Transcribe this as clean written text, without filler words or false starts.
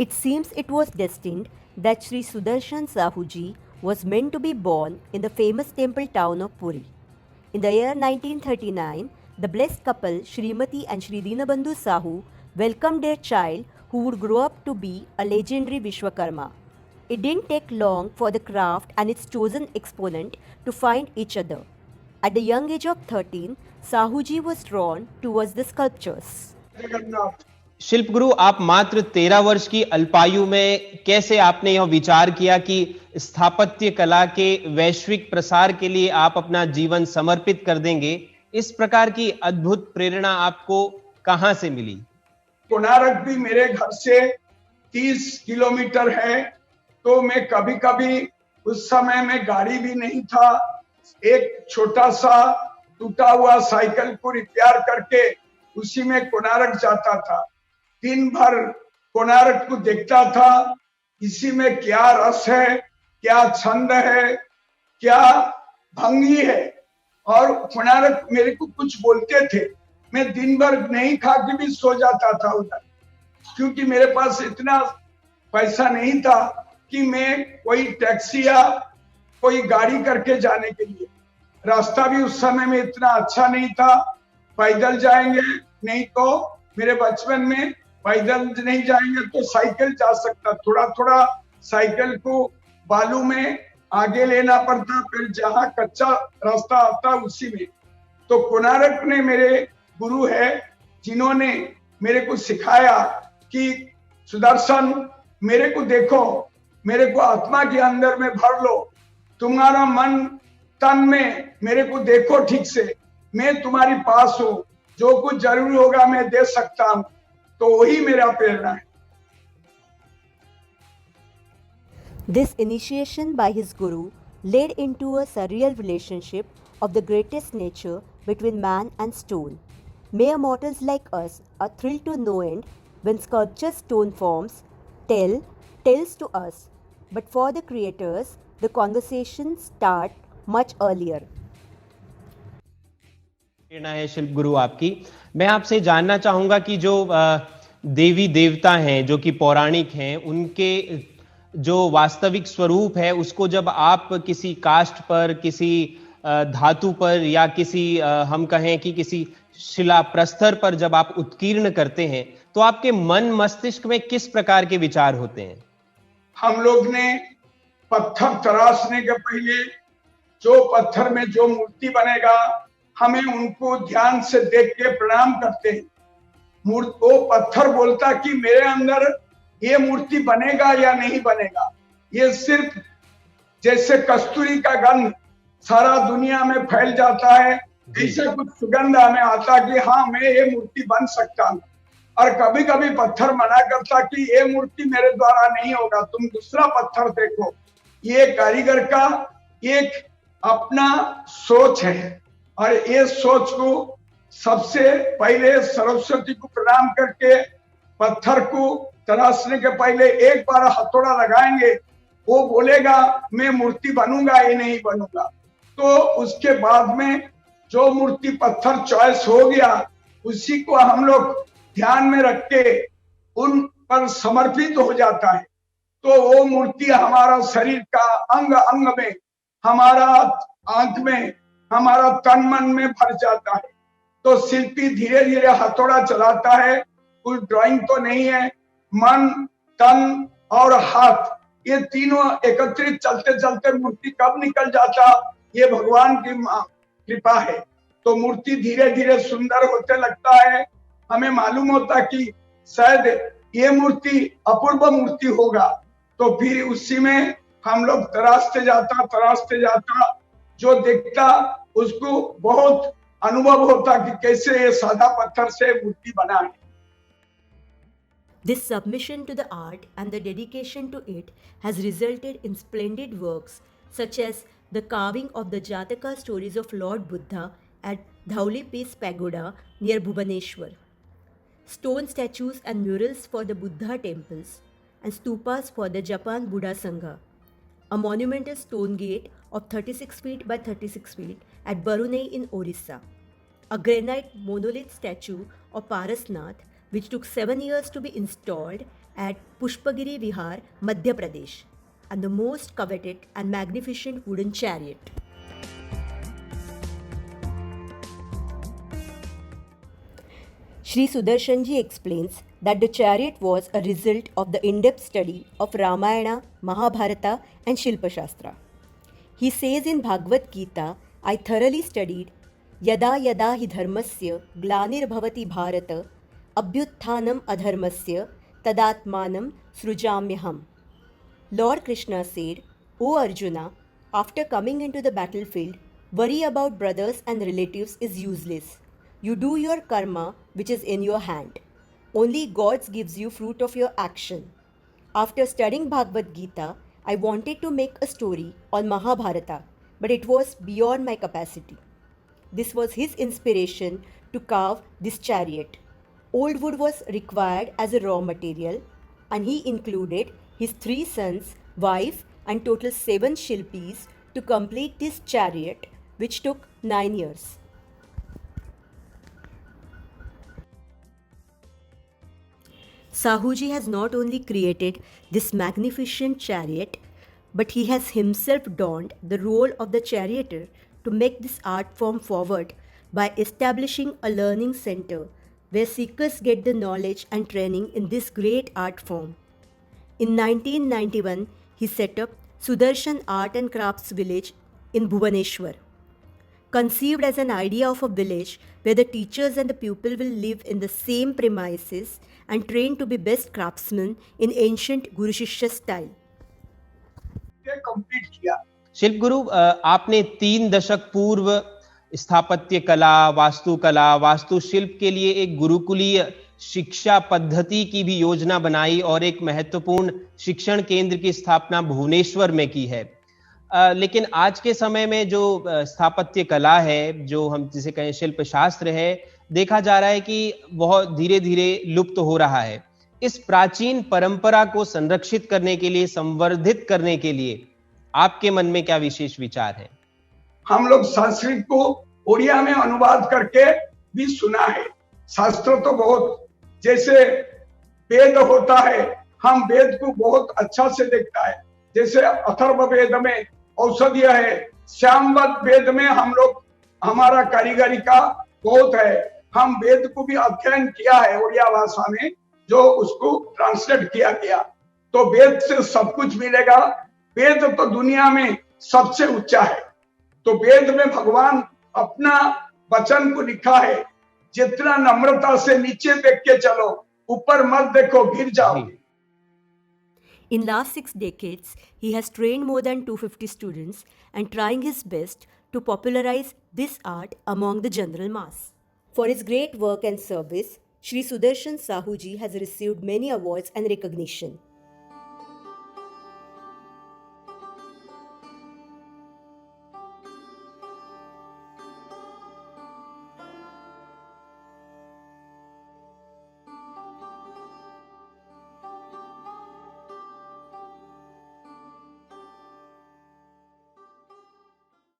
It seems it was destined that Sri Sudarshan Sahuji was meant to be born in the famous temple town of Puri. In the year 1939, the blessed couple Srimati and Shri Dinabandhu Sahu welcomed their child who would grow up to be a legendary Vishwakarma. It didn't take long for the craft and its chosen exponent to find each other. At the young age of 13, Sahuji was drawn towards the sculptures. शिल्प गुरु, आप मात्र 13 वर्ष की अल्पायु में कैसे आपने यह विचार किया कि स्थापत्य कला के वैश्विक प्रसार के लिए आप अपना जीवन समर्पित कर देंगे? इस प्रकार की अद्भुत प्रेरणा आपको कहां से मिली? कोणार्क भी मेरे घर से 30 किलोमीटर है, तो मैं कभी कभी, उस समय में गाड़ी भी नहीं था, एक छोटा सा टूटा हुआ साइकिल को रिपेयर करके उसी में कोणार्क जाता था। दिन भर कोणार्क को देखता था, इसी में क्या रस है, क्या छंद है, क्या भंगी है। और कोणार्क मेरे को कुछ बोलते थे, मैं दिन भर नहीं खा के भी सो जाता था उधर, क्योंकि मेरे पास इतना पैसा नहीं था कि मैं कोई टैक्सी या कोई गाड़ी करके जाने के लिए। रास्ता भी उस समय में इतना अच्छा नहीं था, पैदल जाएंगे, नहीं तो मेरे बचपन में पैदल नहीं जाएंगे तो साइकिल जा सकता, थोड़ा थोड़ा साइकिल को बालू में आगे लेना पड़ता, फिर जहां कच्चा रास्ता आता उसी में। तो कोणार्क ने मेरे गुरु है, जिन्होंने मेरे को सिखाया कि सुदर्शन, मेरे को देखो, मेरे को आत्मा के अंदर में भर लो, तुम्हारा मन तन में मेरे को देखो ठीक से, मैं तुम्हारी पास हूं, जो कुछ जरूरी होगा मैं दे सकता हूं। तो वही मेरा प्रेरणा है। This initiation by his guru led into a surreal relationship of the greatest nature between man and stone. Mere mortals like us are thrilled to no end when sculptured stone forms tell tales to us. But for the creators, the conversation start much earlier. प्रेरणा है शिल्प गुरु आपकी। मैं आपसे जानना चाहूंगा कि जो देवी देवता हैं, जो कि पौराणिक हैं, उनके जो वास्तविक स्वरूप है उसको जब आप किसी काष्ठ पर, किसी धातु पर या किसी हम कहें कि किसी शिला प्रस्तर पर जब आप उत्कीर्ण करते हैं तो आपके मन मस्तिष्क में किस प्रकार के विचार होते हैं? हम लोग ने पत्थर तराशने के पहले जो पत्थर में जो मूर्ति बनेगा, हमें उनको ध्यान से देख के प्रणाम करते हैं। वो पत्थर बोलता कि मेरे अंदर ये मूर्ति बनेगा या नहीं बनेगा। ये सिर्फ जैसे कस्तूरी का गंध सारा दुनिया में फैल जाता है, ऐसे कुछ सुगंध हमें आता कि हाँ, मैं ये मूर्ति बन सकता हूँ। और कभी कभी पत्थर मना करता कि ये मूर्ति मेरे द्वारा नहीं होगा, तुम दूसरा पत्थर देखो। ये कारीगर का एक अपना सोच है, और ये सोच को सबसे पहले सरस्वती को प्रणाम करके पत्थर को तराशने के पहले एक बार हथौड़ा लगाएंगे, वो बोलेगा मैं मूर्ति बनूंगा या नहीं बनूंगा। तो उसके बाद में जो मूर्ति पत्थर चॉइस हो गया, उसी को हम लोग ध्यान में रख के उन पर समर्पित हो जाता है। तो वो मूर्ति हमारा शरीर का अंग अंग में, हमारा आंख में, हमारा तन मन में भर जाता है। तो शिल्पी धीरे धीरे हथौड़ा चलाता है, कोई ड्राइंग तो नहीं है, मन, तन और हाथ, ये तीनों एकत्रित चलते चलते मूर्ति कब निकल जाता, ये भगवान की कृपा है। तो मूर्ति धीरे धीरे सुंदर होते लगता है। हमें मालूम होता कि शायद ये मूर्ति अपूर्व मूर्ति होगा, तो फिर उसी में हम लोग तराशते जाता, जो देखता उसको बहुत अनुभव होता कि कैसे ये सादा पत्थर से मूर्ति बना है। This submission to the art and the dedication to it has resulted in splendid works such as the carving of the Jataka stories of Lord Buddha at Dhauli Peace Pagoda near Bhubaneswar, stone statues and murals for the Buddha temples, and stupas for the Japan Buddha Sangha, a monumental stone gate of 36 feet by 36 feet at Barunei in Orissa, a granite monolith statue of Parasnath which took 7 years to be installed at Pushpagiri Vihar, Madhya Pradesh, and the most coveted and magnificent wooden chariot. Sri Sudarshanji explains that the chariot was a result of the in-depth study of Ramayana, Mahabharata and Shilpa Shastra. He says in Bhagavad Gita, I thoroughly studied Yada Yada Hi Dharmasya Glanir Bharata Abhyutthanam Adharmasya Tadatmanam Srujamyaham. Lord Krishna said, O Arjuna, after coming into the battlefield, worry about brothers and relatives is useless. You do your karma which is in your hand. Only God gives you fruit of your action. After studying Bhagavad Gita, I wanted to make a story on Mahabharata, but it was beyond my capacity. This was his inspiration to carve this chariot. Old wood was required as a raw material, and he included his 3 sons, wife, and total 7 Shilpis to complete this chariot, which took 9 years. Sahuji has not only created this magnificent chariot, but he has himself donned the role of the charioteer to make this art form forward by establishing a learning center where seekers get the knowledge and training in this great art form. In 1991, he set up Sudarshan Art and Crafts Village in Bhubaneswar. Conceived as an idea of a village where the teachers and the pupil will live in the same premises and trained to be best craftsmen in ancient Guru Shishya style. Complete किया। शिल्प गुरु, आपने 3 दशक पूर्व स्थापत्य कला, वास्तुकला, वास्तुशिल्प के लिए एक गुरुकुलीय शिक्षा पद्धति की भी योजना बनाई और एक महत्वपूर्ण शिक्षण केंद्र की स्थापना भुवनेश्वर में की है। लेकिन आज के समय में जो स्थापत्य कला है, जो हम जिसे कहें शिल्प शास्त्र है, देखा जा रहा है कि बहुत धीरे-धीरे लुप्त हो रहा है। इस प्राचीन परंपरा को संरक्षित करने के लिए, संवर्धित करने के लिए आपके मन में क्या विशेष विचार है? हम लोग संस्कृत को उड़िया में अनुवाद करके भी सुना है। शास्त्र तो बहुत, जैसे वेद होता है, हम वेद को बहुत अच्छा से देखता है। जैसे अथर्व वेद में औषधीय है, श्यामवत वेद में हम लोग, हमारा कारीगरी का बहुत है। हम वेद को भी अध्ययन किया है उड़िया भाषा में, जो उसको ट्रांसलेट किया गया। तो वेद से सब कुछ मिलेगा। वेद तो दुनिया में सबसे ऊंचा है। तो वेद में भगवान अपना वचन को लिखा है, जितना नम्रता से नीचे देख के चलो, ऊपर मत देखो, गिर जाओगे। In last 6 decades, he has trained more than 250 students and trying his best to popularize this art among the general mass. For his great work and service, Sri Sudarshan Sahuji has received many awards and recognition.